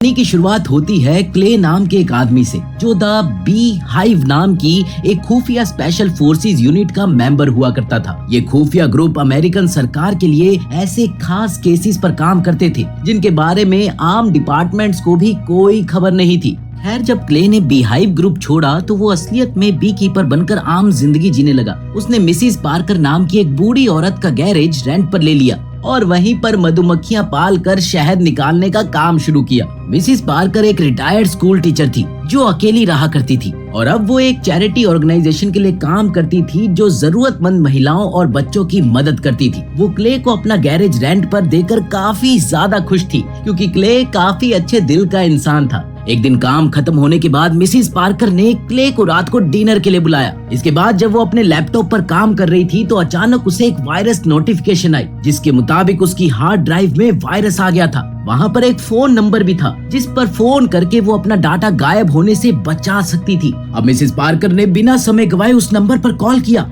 कहानी की शुरुआत होती है क्ले नाम के एक आदमी से, जो द बी हाइव नाम की एक खुफिया स्पेशल फोर्सेस यूनिट का मेंबर हुआ करता था। ये खुफिया ग्रुप अमेरिकन सरकार के लिए ऐसे खास केसेस पर काम करते थे जिनके बारे में आम डिपार्टमेंट्स को भी कोई खबर नहीं थी। खैर, जब क्ले ने बी हाइव ग्रुप छोड़ा तो वो असलियत में बी कीपर बनकर आम जिंदगी जीने लगा। उसने मिसिस पार्कर नाम की एक बूढ़ी औरत का गैरेज रेंट पर ले लिया और वहीं पर मधुमक्खियां पालकर शहद निकालने का काम शुरू किया। मिसिस पार्कर एक रिटायर्ड स्कूल टीचर थी जो अकेली रहा करती थी और अब वो एक चैरिटी ऑर्गेनाइजेशन के लिए काम करती थी जो जरूरतमंद महिलाओं और बच्चों की मदद करती थी। वो क्ले को अपना गैरेज रेंट पर देकर काफी ज्यादा खुश थी क्योंकि क्ले काफी अच्छे दिल का इंसान था। एक दिन काम खत्म होने के बाद मिसिस पार्कर ने क्ले को रात को डिनर के लिए बुलाया। इसके बाद जब वो अपने लैपटॉप पर काम कर रही थी तो अचानक उसे एक वायरस नोटिफिकेशन आई जिसके मुताबिक उसकी हार्ड ड्राइव में वायरस आ गया था। वहाँ पर एक फोन नंबर भी था जिस पर फोन करके वो अपना डाटा गायब होने से बचा सकती थी। अब मिसिस पार्कर ने बिना समय गवाए उस नंबर पर कॉल किया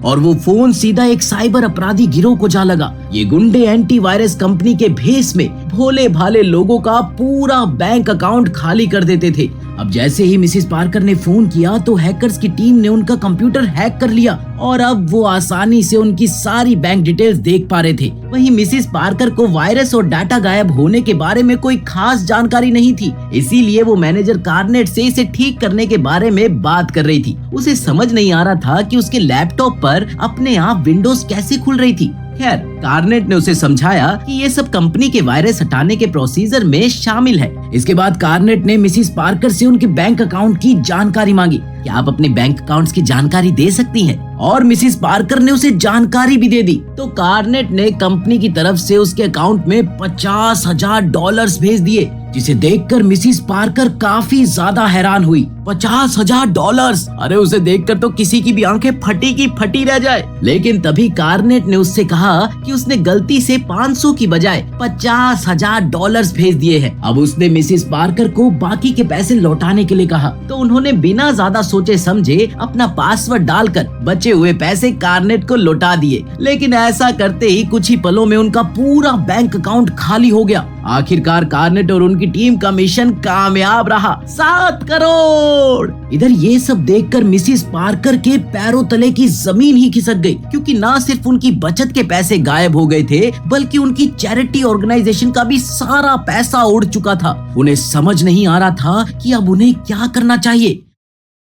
और वो फोन सीधा एक साइबर अपराधी गिरोह को जा लगा। ये गुंडे एंटीवायरस कंपनी के भेस में भोले भाले लोगों का पूरा बैंक अकाउंट खाली कर देते थे। अब जैसे ही मिसिस पार्कर ने फोन किया तो हैकर्स की टीम ने उनका कंप्यूटर हैक कर लिया और अब वो आसानी से उनकी सारी बैंक डिटेल्स देख पा रहे थे। वहीं मिसिस पार्कर को वायरस और डाटा गायब होने के बारे में कोई खास जानकारी नहीं थी, इसीलिए वो मैनेजर कार्नेट से इसे ठीक करने के बारे में बात कर रही थी। उसे समझ नहीं आ रहा था कि उसके लैपटॉप पर अपने आप विंडोज कैसे खुल रही थी। खैर, कार्नेट ने उसे समझाया कि ये सब कंपनी के वायरस हटाने के प्रोसीजर में शामिल है। इसके बाद कार्नेट ने मिसिस पार्कर से उनके बैंक अकाउंट की जानकारी मांगी। क्या आप अपने बैंक अकाउंट्स की जानकारी दे सकती हैं? और मिसिस पार्कर ने उसे जानकारी भी दे दी। तो कार्नेट ने कंपनी की तरफ से उसके अकाउंट में $50,000 भेज दिए, जिसे देखकर मिसिस पार्कर काफी ज्यादा हैरान हुई। $50,000! अरे उसे देखकर तो किसी की भी आंखें फटी की फटी रह जाए। लेकिन तभी कार्नेट ने उससे कहा कि उसने गलती से 500 की बजाय $50,000 भेज दिए हैं। अब उसने मिसिस पार्कर को बाकी के पैसे लौटाने के लिए कहा तो उन्होंने बिना ज्यादा सोचे समझे अपना पासवर्ड डालकर बचे हुए पैसे कार्नेट को लौटा दिए। लेकिन ऐसा करते ही कुछ ही पलों में उनका पूरा बैंक अकाउंट खाली हो गया। आखिरकार कार्नेट और उनकी टीम का मिशन कामयाब रहा। 7 करोड़! इधर ये सब देखकर मिसिस पार्कर के पैरों तले की जमीन ही खिसक गई, क्योंकि ना सिर्फ उनकी बचत के पैसे गायब हो गए थे बल्कि उनकी चैरिटी ऑर्गेनाइजेशन का भी सारा पैसा उड़ चुका था। उन्हें समझ नहीं आ रहा था कि अब उन्हें क्या करना चाहिए।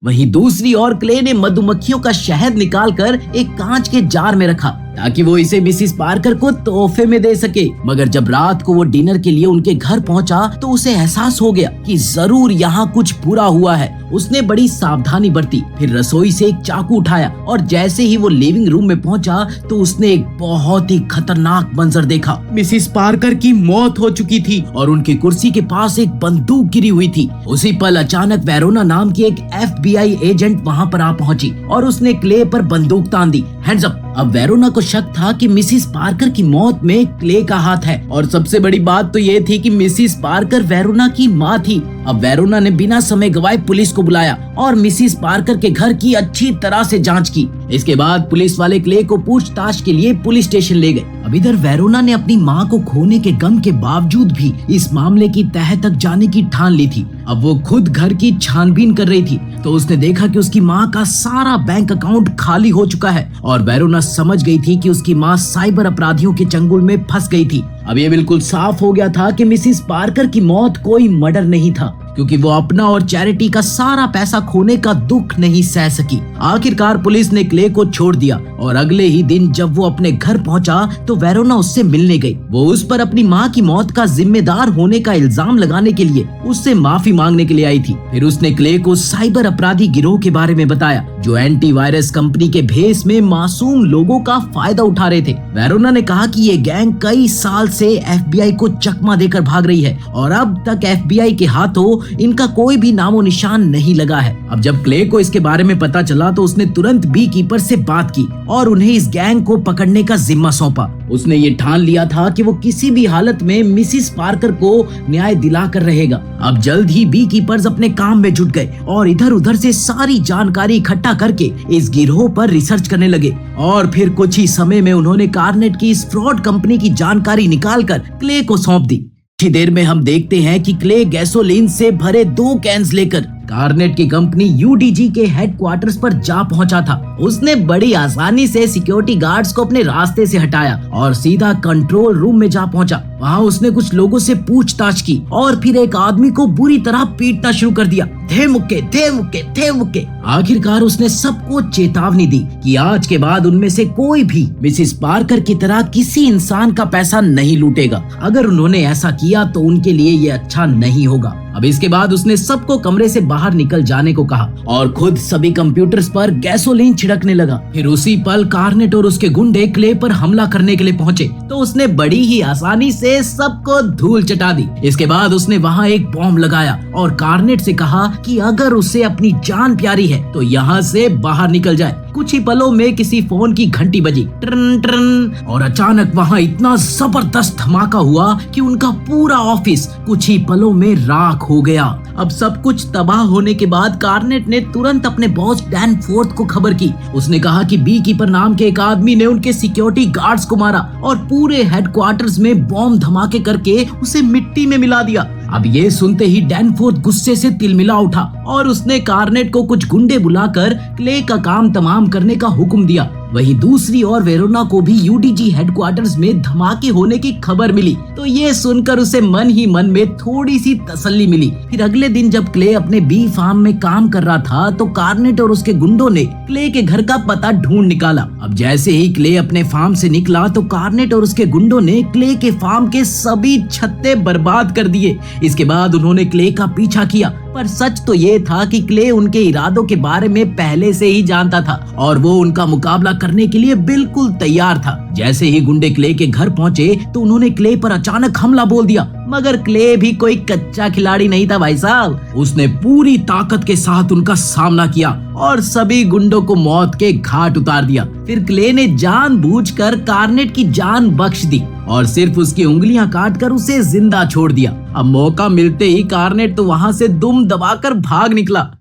वहीं दूसरी ओर क्ले ने मधुमक्खियों का शहद निकालकर एक कांच के जार में रखा ताकि वो इसे मिसिस पार्कर को तोहफे में दे सके। मगर जब रात को वो डिनर के लिए उनके घर पहुंचा तो उसे एहसास हो गया कि जरूर यहाँ कुछ बुरा हुआ है। उसने बड़ी सावधानी बरती, फिर रसोई से एक चाकू उठाया और जैसे ही वो लिविंग रूम में पहुंचा तो उसने एक बहुत ही खतरनाक मंजर देखा। मिसिस पार्कर की मौत हो चुकी थी और उनकी कुर्सी के पास एक बंदूक गिरी हुई थी। उसी पल अचानक वेरोना नाम की एक FBI एजेंट वहाँ पर आ पहुंची और उसने क्ले पर बंदूक तान दी। Hands up! अब वेरोना को शक था कि मिसिस पार्कर की मौत में क्ले का हाथ है और सबसे बड़ी बात तो ये थी कि मिसिस पार्कर वेरोना की माँ थी। अब वेरोना ने बिना समय गवाए पुलिस को बुलाया और मिसिस पार्कर के घर की अच्छी तरह से जांच की। इसके बाद पुलिस वाले क्ले को पूछताछ के लिए पुलिस स्टेशन ले गए। अब इधर वेरोना ने अपनी माँ को खोने के गम के बावजूद भी इस मामले की तह तक जाने की ठान ली थी। अब वो खुद घर की छानबीन कर रही थी तो उसने देखा कि उसकी माँ का सारा बैंक अकाउंट खाली हो चुका है और वेरोना समझ गई थी कि उसकी माँ साइबर अपराधियों के चंगुल में फंस गई थी। अब ये बिल्कुल साफ हो गया था कि मिसिस पार्कर की मौत कोई मर्डर नहीं था, क्योंकि वो अपना और चैरिटी का सारा पैसा खोने का दुख नहीं सह सकी। आखिरकार पुलिस ने क्ले को छोड़ दिया और अगले ही दिन जब वो अपने घर पहुंचा तो वेरोना उससे मिलने गई। वो उस पर अपनी माँ की मौत का जिम्मेदार होने का इल्जाम लगाने के लिए उससे माफी मांगने के लिए आई थी। फिर उसने क्ले को साइबर अपराधी गिरोह के बारे में बताया जो एंटीवायरस कंपनी के भेस में मासूम लोगों का फायदा उठा रहे थे। वेरोना ने कहा कि ये गैंग कई साल से FBI को चकमा देकर भाग रही है और अब तक FBI के हाथों इनका कोई भी नामो निशान नहीं लगा है। अब जब क्ले को इसके बारे में पता चला तो उसने तुरंत बी कीपर से बात की और उन्हें इस गैंग को पकड़ने का जिम्मा सौंपा। उसने ये ठान लिया था कि वो किसी भी हालत में मिसिस पार्कर को न्याय दिलाकर रहेगा। अब जल्द ही बी कीपर्स अपने काम में जुट गए और इधर उधर से सारी जानकारी इकट्ठा करके इस गिरोह पर रिसर्च करने लगे और फिर कुछ ही समय में उन्होंने कार्नेट की इस फ्रॉड कंपनी की जानकारी निकालकर क्ले को सौंप दी। कुछ देर में हम देखते हैं कि क्ले गैसोलीन से भरे 2 कैंस लेकर कार्नेट की कंपनी यूडीजी के हेडक्वार्टर्स पर जा पहुंचा था। उसने बड़ी आसानी से सिक्योरिटी गार्ड्स को अपने रास्ते से हटाया और सीधा कंट्रोल रूम में जा पहुंचा। वहां उसने कुछ लोगों से पूछताछ की और फिर एक आदमी को बुरी तरह पीटना शुरू कर दिया। थे मुक्के, थे मुक्के, थे मुक्के। आखिरकार उसने सबको चेतावनी दी कि आज के बाद उनमें से कोई भी मिसिस पार्कर की तरह किसी इंसान का पैसा नहीं लूटेगा। अगर उन्होंने ऐसा किया तो उनके लिए ये अच्छा नहीं होगा। अब इसके बाद उसने सबको कमरे से बाहर निकल जाने को कहा और खुद सभी कंप्यूटर्स पर गैसोलीन छिड़कने लगा। फिर उसी पल कार्नेट और उसके गुंडे क्ले पर हमला करने के लिए पहुंचे तो उसने बड़ी ही आसानी से सबको धूल चटा दी। इसके बाद उसने वहां एक बॉम्ब लगाया और कार्नेट से कहा कि अगर उसे अपनी जान प्यारी है तो यहाँ से बाहर निकल जाए। कुछ ही पलों में किसी फोन की घंटी बजी, ट्रन ट्रन, और अचानक वहाँ इतना जबरदस्त धमाका हुआ कि उनका पूरा ऑफिस कुछ ही पलों में राख हो गया। अब सब कुछ तबाह होने के बाद कार्नेट ने तुरंत अपने बॉस डैनफोर्थ को खबर की। उसने कहा कि बी कीपर नाम के एक आदमी ने उनके सिक्योरिटी गार्ड्स को मारा और पूरे हेडक्वार्टर्स में बॉम्ब धमाके करके उसे मिट्टी में मिला दिया। अब ये सुनते ही डैनफोर्थ गुस्से से तिलमिला उठा और उसने कार्नेट को कुछ गुंडे बुलाकर क्ले का काम तमाम करने का हुक्म दिया। वहीं दूसरी ओर वेरोना को भी यूडीजी हेडक्वार्टर्स में धमाके होने की खबर मिली तो ये सुनकर उसे मन ही मन में थोड़ी सी तसल्ली मिली। फिर अगले दिन जब क्ले अपने बी फार्म में काम कर रहा था तो कार्नेट और उसके गुंडों ने क्ले के घर का पता ढूंढ निकाला। अब जैसे ही क्ले अपने फार्म से निकला तो कार्नेट और उसके गुंडों ने क्ले के फार्म के सभी छत्ते बर्बाद कर दिए। इसके बाद उन्होंने क्ले का पीछा किया पर सच तो ये था कि क्ले उनके इरादों के बारे में पहले से ही जानता था और वो उनका मुकाबला करने के लिए बिल्कुल तैयार था। जैसे ही गुंडे क्ले के घर पहुंचे तो उन्होंने क्ले पर अचानक हमला बोल दिया, मगर क्ले भी कोई कच्चा खिलाड़ी नहीं था भाई साहब। उसने पूरी ताकत के साथ उनका सामना किया और सभी गुंडों को मौत के घाट उतार दिया। फिर क्ले ने जानबूझकर कार्नेट की जान बख्श दी और सिर्फ उसकी उंगलियां काटकर उसे जिंदा छोड़ दिया। अब मौका मिलते ही कार्नेट तो वहां से दुम दबाकर भाग निकला।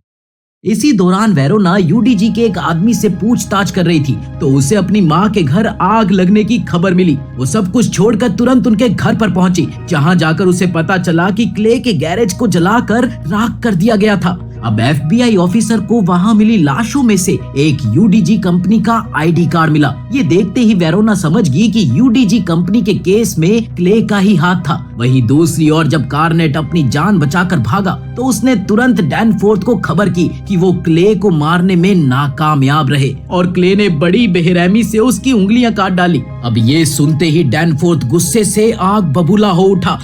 इसी दौरान वेरोना यूडीजी के एक आदमी से पूछताछ कर रही थी तो उसे अपनी माँ के घर आग लगने की खबर मिली। वो सब कुछ छोड़कर तुरंत उनके घर पर पहुंची, जहां जाकर उसे पता चला कि क्ले के गैरेज को जलाकर राख कर दिया गया था। अब एफबीआई ऑफिसर को वहां मिली लाशों में से एक यूडीजी कंपनी का आईडी कार्ड मिला। ये देखते ही वेरोना समझ गई कि यूडीजी कंपनी के केस में क्ले का ही हाथ था। वहीं दूसरी ओर जब कार्नेट अपनी जान बचाकर भागा तो उसने तुरंत डैनफोर्थ को खबर की कि वो क्ले को मारने में नाकामयाब रहे और क्ले ने बड़ी बेरहमी से उसकी उंगलियां काट डाली। अब ये सुनते ही डैनफोर्थ गुस्से से आग बबूला हो उठा।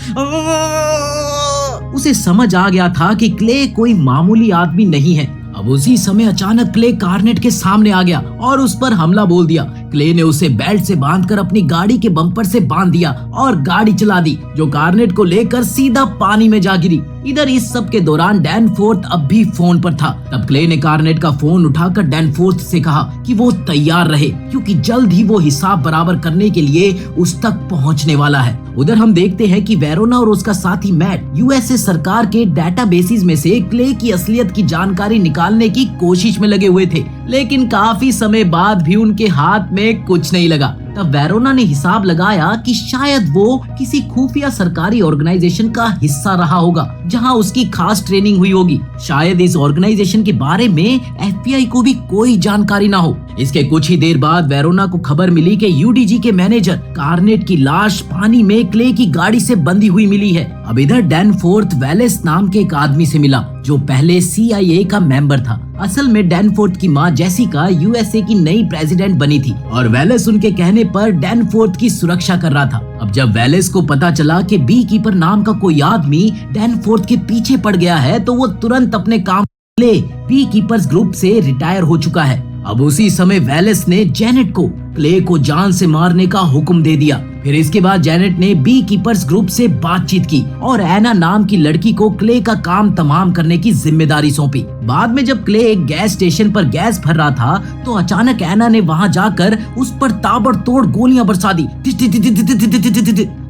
उसे समझ आ गया था कि क्ले कोई मामूली आदमी नहीं है। अब उसी समय अचानक क्ले कार्नेट के सामने आ गया और उस पर हमला बोल दिया। क्ले ने उसे बेल्ट से बांधकर अपनी गाड़ी के बम्पर से बांध दिया और गाड़ी चला दी, जो कार्नेट को लेकर सीधा पानी में जा गिरी। इधर इस सब के दौरान डैनफोर्थ अब भी फोन पर था। तब क्ले ने कार्नेट का फोन उठाकर डैनफोर्थ से कहा कि वो तैयार रहे क्योंकि जल्द ही वो हिसाब बराबर करने के लिए उस तक पहुंचने वाला है। उधर हम देखते हैं कि वेरोना और उसका साथी मैट यूएसए सरकार के डेटाबेसेस में से क्ले की असलियत की जानकारी निकालने की कोशिश में लगे हुए थे, लेकिन काफी समय बाद भी उनके हाथ में कुछ नहीं लगा। तब वेरोना ने हिसाब लगाया कि शायद वो किसी खुफिया सरकारी ऑर्गेनाइजेशन का हिस्सा रहा होगा जहां उसकी खास ट्रेनिंग हुई होगी। शायद इस ऑर्गेनाइजेशन के बारे में एफबीआई को भी कोई जानकारी ना हो। इसके कुछ ही देर बाद वेरोना को खबर मिली कि यूडीजी के मैनेजर कार्नेट की लाश पानी में क्ले की गाड़ी से बंधी हुई मिली है। अब इधर डैनफोर्थ वेलेस नाम के एक आदमी से मिला जो पहले CIA का मेंबर था। असल में डैनफोर्थ की माँ जेसिका यूएसए की नई प्रेसिडेंट बनी थी और वेलेस उनके कहने पर डैनफोर्थ की सुरक्षा कर रहा था। अब जब वेलेस को पता चला कि बी कीपर नाम का कोई आदमी डैनफोर्थ के पीछे पड़ गया है तो वो तुरंत अपने काम ले बी कीपर्स ग्रुप से रिटायर हो चुका है। अब उसी समय वेलेस ने जेनेट को क्ले को जान से मारने का हुक्म दे दिया। फिर इसके बाद जेनेट ने बी कीपर्स ग्रुप से बातचीत की और एना नाम की लड़की को क्ले का काम तमाम करने की जिम्मेदारी सौंपी। बाद में जब क्ले एक गैस स्टेशन पर गैस भर रहा था तो अचानक एना ने वहां जाकर उस पर ताबड़तोड़ गोलियां बरसा दी,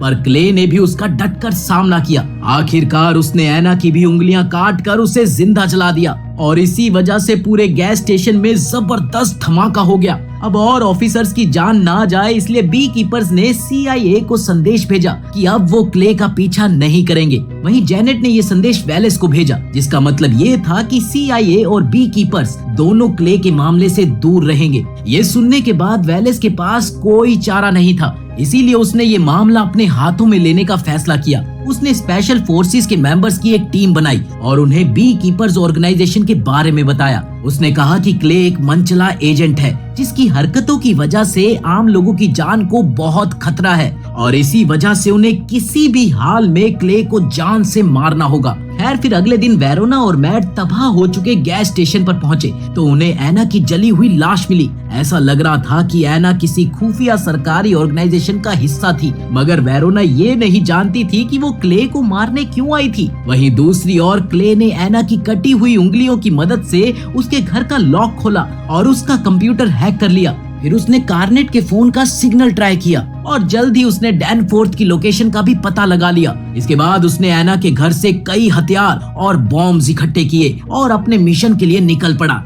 पर क्ले ने भी उसका डटकर सामना किया। आखिरकार उसने एना की भी उंगलियां काट कर उसे जिंदा जला दिया और इसी वजह से पूरे गैस स्टेशन में जबरदस्त धमाका हो गया। अब और ऑफिसर्स की जान ना जाए इसलिए बी कीपर्स ने CIA को संदेश भेजा कि अब वो क्ले का पीछा नहीं करेंगे। वहीं जेनेट ने ये संदेश वेलेस को भेजा, जिसका मतलब ये था कि CIA और बी कीपर्स दोनों क्ले के मामले से दूर रहेंगे। ये सुनने के बाद वेलेस के पास कोई चारा नहीं था, इसीलिए उसने ये मामला अपने हाथों में लेने का फैसला किया। उसने स्पेशल फोर्सेस के मेंबर्स की एक टीम बनाई और उन्हें बी कीपर्स ऑर्गेनाइजेशन के बारे में बताया। उसने कहा कि क्ले एक मनचला एजेंट है जिसकी हरकतों की वजह से आम लोगों की जान को बहुत खतरा है और इसी वजह से उन्हें किसी भी हाल में क्ले को जान से मारना होगा। खैर फिर अगले दिन वेरोना और मैट तबाह हो चुके गैस स्टेशन पर पहुंचे तो उन्हें एना की जली हुई लाश मिली। ऐसा लग रहा था कि एना किसी खुफिया सरकारी ऑर्गेनाइजेशन का हिस्सा थी, मगर वेरोना ये नहीं जानती थी कि वो क्ले को मारने क्यों आई थी। वहीं दूसरी ओर क्ले ने एना की कटी हुई उंगलियों की मदद से उसके घर का लॉक खोला और उसका कंप्यूटर हैक कर लिया। फिर उसने कार्नेट के फोन का सिग्नल ट्राई किया और जल्द ही उसने डैनफोर्थ की लोकेशन का भी पता लगा लिया। इसके बाद उसने एना के घर से कई हथियार और बॉम्ब्स इकट्ठे किए और अपने मिशन के लिए निकल पड़ा।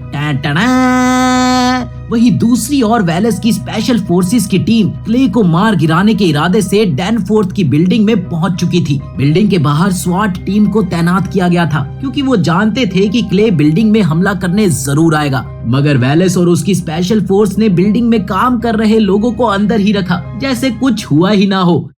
वहीं दूसरी ओर वेलेस की स्पेशल फोर्सेस की टीम क्ले को मार गिराने के इरादे से डैनफोर्थ की बिल्डिंग में पहुंच चुकी थी। बिल्डिंग के बाहर स्वाट टीम को तैनात किया गया था क्योंकि वो जानते थे कि क्ले बिल्डिंग में हमला करने जरूर आएगा। मगर वेलेस और उसकी स्पेशल फोर्स ने बिल्डिंग में काम कर रहे लोगों को अंदर ही रखा जैसे कुछ हुआ ही ना हो।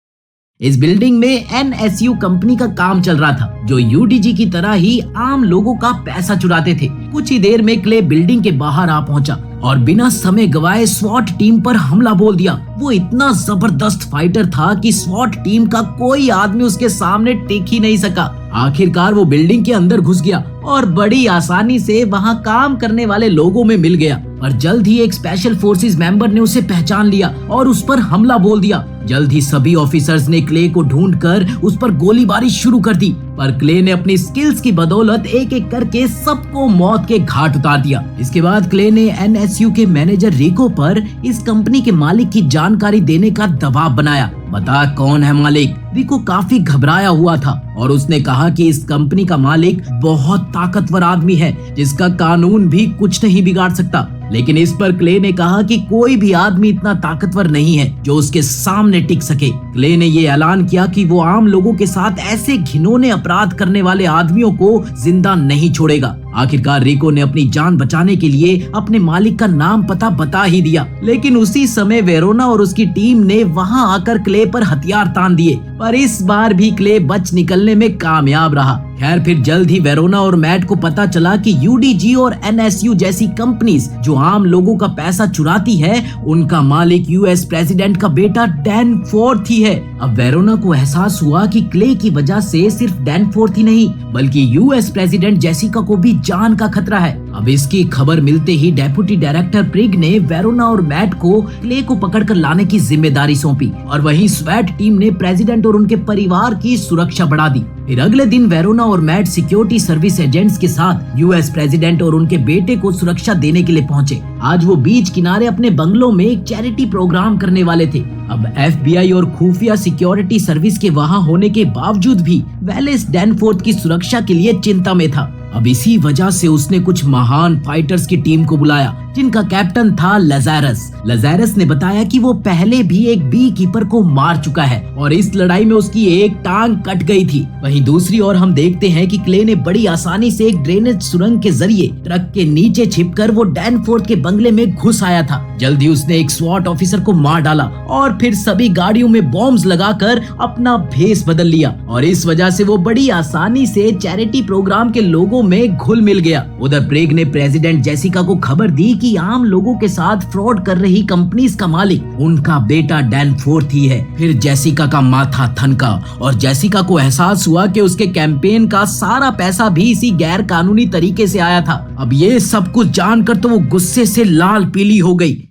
इस बिल्डिंग में NSU कंपनी का काम चल रहा था जो UDG की तरह ही आम लोगों का पैसा चुराते थे। कुछ ही देर में क्ले बिल्डिंग के बाहर आ पहुंचा और बिना समय गवाए स्वॉट टीम पर हमला बोल दिया। वो इतना जबरदस्त फाइटर था कि स्वॉट टीम का कोई आदमी उसके सामने टिक ही नहीं सका। आखिरकार वो बिल्डिंग के अंदर घुस गया और बड़ी आसानी से वहां काम करने वाले लोगों में मिल गया। पर जल्द ही एक स्पेशल फोर्सेस मेंबर ने उसे पहचान लिया और उस पर हमला बोल दिया। जल्द ही सभी ऑफिसर्स ने क्ले को ढूंढकर उस पर गोलीबारी शुरू कर दी, पर क्ले ने अपनी स्किल्स की बदौलत एक एक करके सबको मौत के घाट उतार दिया। इसके बाद क्ले ने NSU के मैनेजर रिको पर इस कंपनी के मालिक की जानकारी देने का दबाव बनाया। बता कौन है मालिक? रिको काफी घबराया हुआ था और उसने कहा कि इस कंपनी का मालिक बहुत ताकतवर आदमी है जिसका कानून भी कुछ नहीं बिगाड़ सकता। लेकिन इस पर क्ले ने कहा कि कोई भी आदमी इतना ताकतवर नहीं है जो उसके सामने टिक सके। क्ले ने ये ऐलान किया कि वो आम लोगों के साथ ऐसे घिनौने अपराध करने वाले आदमियों को जिंदा नहीं छोड़ेगा। आखिरकार रिको ने अपनी जान बचाने के लिए अपने मालिक का नाम पता बता ही दिया, लेकिन उसी समय वेरोना और उसकी टीम ने वहां आकर क्ले पर हथियार तान दिए, पर इस बार भी क्ले बच निकलने में कामयाब रहा। खैर फिर जल्द ही वेरोना और मैट को पता चला कि UDG और NSU जैसी कंपनीज जो आम लोगों का पैसा चुराती है उनका मालिक US प्रेसिडेंट का बेटा डैनफोर्थ ही है। अब वेरोना को एहसास हुआ कि क्ले की वजह से सिर्फ डैनफोर्थ ही नहीं बल्कि US प्रेसिडेंट जेसिका को भी जान का खतरा है। अब इसकी खबर मिलते ही डेप्यूटी डायरेक्टर प्रिग ने वेरोना और मैट को क्ले को पकड़कर लाने की जिम्मेदारी सौंपी और वहीं स्वैट टीम ने प्रेसिडेंट और उनके परिवार की सुरक्षा बढ़ा दी। फिर अगले दिन वेरोना और मैट सिक्योरिटी सर्विस एजेंट्स के साथ US प्रेसिडेंट और उनके बेटे को सुरक्षा देने के लिए पहुंचे। आज वो बीच किनारे अपने बंगलों में एक चैरिटी प्रोग्राम करने वाले थे। अब FBI और खुफिया सिक्योरिटी सर्विस के वहां होने के बावजूद भी वेलेस डैनफोर्थ की सुरक्षा के लिए चिंता में था। अब इसी वजह से उसने कुछ महान फाइटर्स की टीम को बुलाया जिनका कैप्टन था लज़ारस। लज़ारस ने बताया कि वो पहले भी एक बी कीपर को मार चुका है और इस लड़ाई में उसकी एक टांग कट गई थी। वहीं दूसरी ओर हम देखते हैं कि क्ले ने बड़ी आसानी से एक ड्रेनेज सुरंग के जरिए ट्रक के नीचे छिपकर वो डैनफोर्थ के बंगले में घुस आया था। जल्दी उसने एक स्वॉट ऑफिसर को मार डाला और फिर सभी गाड़ियों में बॉम्ब्स लगाकर अपना भेस बदल लिया और इस वजह से वो बड़ी आसानी से चैरिटी प्रोग्राम के लोगों में घुल मिल गया। उधर प्रेग ने प्रेसिडेंट जेसिका को खबर दी कि आम लोगों के साथ फ्रॉड कर रही कंपनीज का मालिक उनका बेटा डैनफोर्थ ही है। फिर जेसिका का माथा थनका और जेसिका को एहसास हुआ कि उसके कैंपेन का सारा पैसा भी इसी गैर कानूनी तरीके से आया था। अब ये सब कुछ जानकर तो वो गुस्से से लाल पीली हो गई।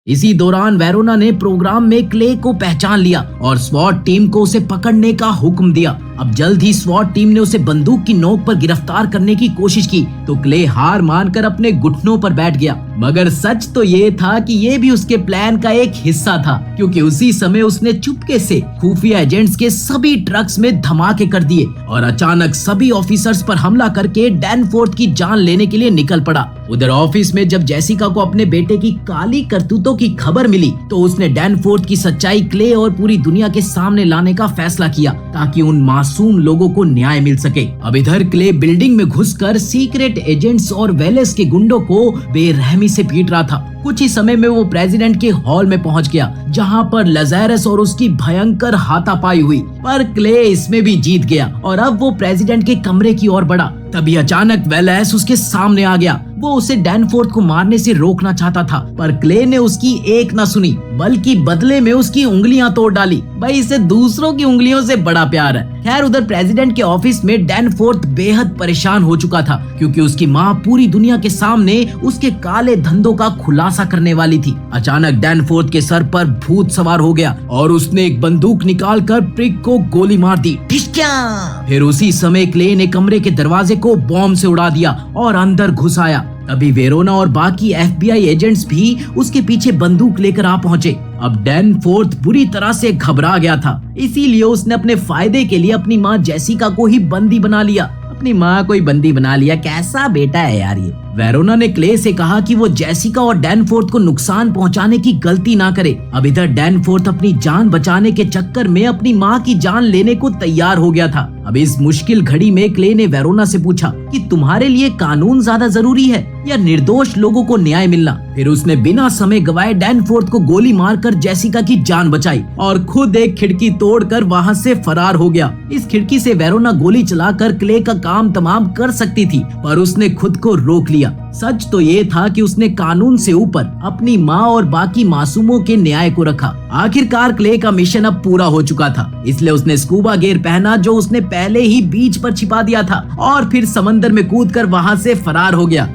इसी दौरान वेरोना ने प्रोग्राम में क्ले को पहचान लिया और स्वॉट टीम को उसे पकड़ने का हुक्म दिया। अब जल्द ही स्वॉट टीम ने उसे बंदूक की नोक पर गिरफ्तार करने की कोशिश की तो क्ले हार मानकर अपने घुटनों पर बैठ गया। मगर सच तो ये था कि ये भी उसके प्लान का एक हिस्सा था, क्योंकि उसी समय उसने चुपके से खुफिया एजेंट्स के सभी ट्रक्स में धमाके कर दिए और अचानक सभी ऑफिसर्स पर हमला करके डैनफोर्थ की जान लेने के लिए निकल पड़ा। उधर ऑफिस में जब जेसिका को अपने बेटे की काली करतूतों की खबर मिली तो उसने डैनफोर्थ की सच्चाई क्ले और पूरी दुनिया के सामने लाने का फैसला किया ताकि उन मासूम लोगों को न्याय मिल सके। अब इधर क्ले बिल्डिंग में घुसकर सीक्रेट एजेंट्स और वेलेस के गुंडों को बेरहमी से पीट रहा था। कुछ ही समय में वो प्रेसिडेंट के हॉल में पहुंच गया, जहां पर लज़ारस और उसकी भयंकर हाथापाई हुई, पर क्ले इसमें भी जीत गया और अब वो प्रेसिडेंट के कमरे की ओर बढ़ा। तभी अचानक वेलेस उसके सामने आ गया। वो उसे डैनफोर्थ को मारने से रोकना चाहता था, पर क्ले ने उसकी एक न सुनी, बल्कि बदले में उसकी उंगलियां तोड़ डाली। भाई, इसे दूसरों की उंगलियों से बड़ा प्यार है। खैर, उधर प्रेसिडेंट के ऑफिस में डैनफोर्थ बेहद परेशान हो चुका था, क्योंकि उसकी माँ पूरी दुनिया के सामने उसके काले धंधों का खुलासा करने वाली थी। अचानक डैनफोर्थ के सर पर भूत सवार हो गया और उसने एक बंदूक निकालकर प्रिक को गोली मार दी। फिर उसी समय क्ले ने कमरे के दरवाजे को बॉम्ब से उड़ा दिया और अंदर घुस आया। तभी वेरोना और बाकी FBI एजेंट्स भी उसके पीछे बंदूक लेकर आ पहुंचे। अब डैनफोर्थ बुरी तरह से घबरा गया था, इसीलिए उसने अपने फायदे के लिए अपनी माँ जेसिका को ही बंदी बना लिया। अपनी माँ को ही बंदी बना लिया, कैसा बेटा है यार ये। वेरोना ने क्ले से कहा कि वो जेसिका और डैनफोर्थ को नुकसान पहुंचाने की गलती ना करे। अब इधर डैनफोर्थ अपनी जान बचाने के चक्कर में अपनी माँ की जान लेने को तैयार हो गया था। अब इस मुश्किल घड़ी में क्ले ने वेरोना से पूछा कि तुम्हारे लिए कानून ज्यादा जरूरी है या निर्दोष लोगों को न्याय मिलना। फिर उसने बिना समय गवाए डैनफोर्थ को गोली मारकर जेसिका की जान बचाई और खुद एक खिड़की तोड़कर वहां से फरार हो गया। इस खिड़की से वेरोना गोली चलाकर क्ले का काम तमाम कर सकती थी, पर उसने खुद को रोक लिया। सच तो ये था कि उसने कानून से ऊपर अपनी माँ और बाकी मासूमों के न्याय को रखा। आखिरकार क्ले का मिशन अब पूरा हो चुका था, इसलिए उसने स्कूबा गियर पहना जो उसने पहले ही बीच पर छिपा दिया था और फिर समंदर में कूदकर वहां से फरार हो गया।